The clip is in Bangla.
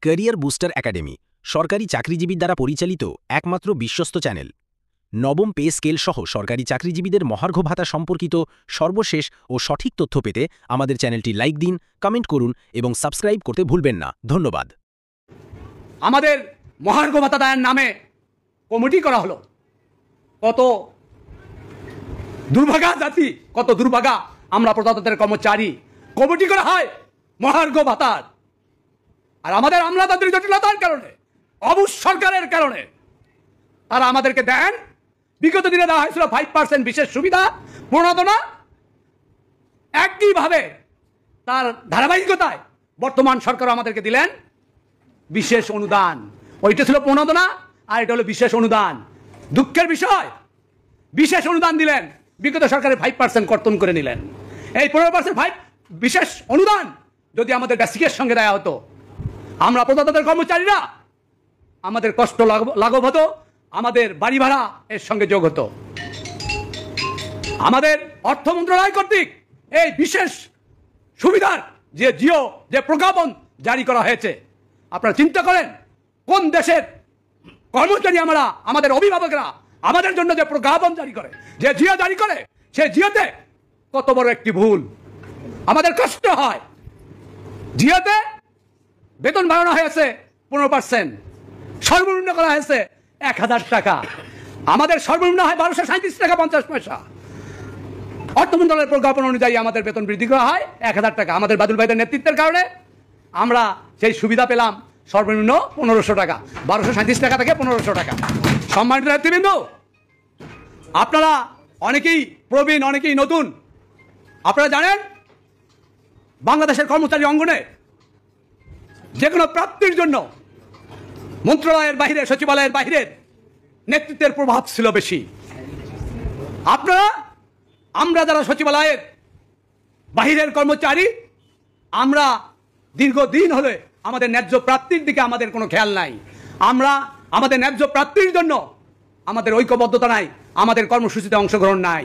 ক্যারিয়ার বুস্টার একাডেমি সরকারি চাকরিজীবীর দ্বারা পরিচালিত একমাত্র বিশ্বস্ত চ্যানেল। নবম পে স্কেল সহ সরকারি চাকরিজীবীদের মহার্ঘ ভাতা সম্পর্কিত সর্বশেষ ও সঠিক তথ্য পেতে আমাদের চ্যানেলটি লাইক দিন, কমেন্ট করুন এবং সাবস্ক্রাইব করতে ভুলবেন না। ধন্যবাদ। আমাদের মহার্ঘ ভাতা দায়ের নামে কমিটি করা হলো। কত দুর্ভাগা জাতি, কত দুর্ভাগা আমরা প্রজাতন্ত্রের কর্মচারী। কমিটি করা হয় মহার্ঘ ভাতার, আর আমাদের আমলাতান্ত্রিক জটিলতার কারণে, অবুঝ সরকারের কারণে তারা আমাদেরকে দেন। বিগত দিনে দেওয়া হয়েছিল 5% বিশেষ সুবিধা প্রণোদনা, একইভাবে তার ধারাবাহিকতায় বর্তমান সরকার আমাদেরকে দিলেন বিশেষ অনুদান। ওইটা ছিল প্রণোদনা আর এটা হলো বিশেষ অনুদান। দুঃখের বিষয়, বিশেষ অনুদান দিলেন, বিগত সরকারের 5% কর্তন করে নিলেন। এই 15% বিশেষ অনুদান যদি আমাদের বেসিকের সঙ্গে দেওয়া হতো, আমরা প্রজাতন্ত্রের কর্মচারীরা আমাদের কষ্ট লাঘব হতো, আমাদের বাড়ি ভাড়া এর সঙ্গে যোগ হতো। আমাদের অর্থ মন্ত্রণালয় কর্তৃক এই বিশেষ সুবিধার যে প্রজ্ঞাপন জারি করা হয়েছে, আপনারা চিন্তা করেন কোন দেশের কর্মচারী আমরা, আমাদের অভিভাবকরা আমাদের জন্য যে প্রজ্ঞাপন জারি করে, যে জিও জারি করে, সেই জিওতে কত বড় একটি ভুল। আমাদের কষ্ট হয়। জিওতে বেতন বাড়ানো হয়েছে 15%, সর্বনিম্ন করা হয়েছে 1000 টাকা। আমাদের সর্বনিম্ন হয় 1237 টাকা 50 পয়সা। অর্থ মন্ত্রণালয়ের প্রজ্ঞাপন অনুযায়ী আমাদের বেতন বৃদ্ধি করা হয় 1000 টাকা। আমাদের বাদুল ভাইদের নেতৃত্বের কারণে আমরা সেই সুবিধা পেলাম সর্বনিম্ন 1500 টাকা, 1237 টাকা থেকে 1500 টাকা। সম্মানিত নেতৃবৃন্দ, আপনারা অনেকেই প্রবীণ, অনেকেই নতুন। আপনারা জানেন বাংলাদেশের কর্মচারী অঙ্গনে যে কোনো প্রাপ্তির জন্য মন্ত্রণালয়ের বাইরে, সচিবালয়ের বাইরের নেতৃত্বের প্রভাব ছিল বেশি। আমরা যারা সচিবালয়ের বাহিরের কর্মচারী, আমরা দীর্ঘদিন হলে আমাদের ন্যায্য প্রাপ্তির দিকে আমাদের কোনো খেয়াল নাই। আমরা আমাদের ন্যায্য প্রাপ্তির জন্য আমাদের ঐক্যবদ্ধতা নাই, আমাদের কর্মসূচিতে অংশগ্রহণ নাই।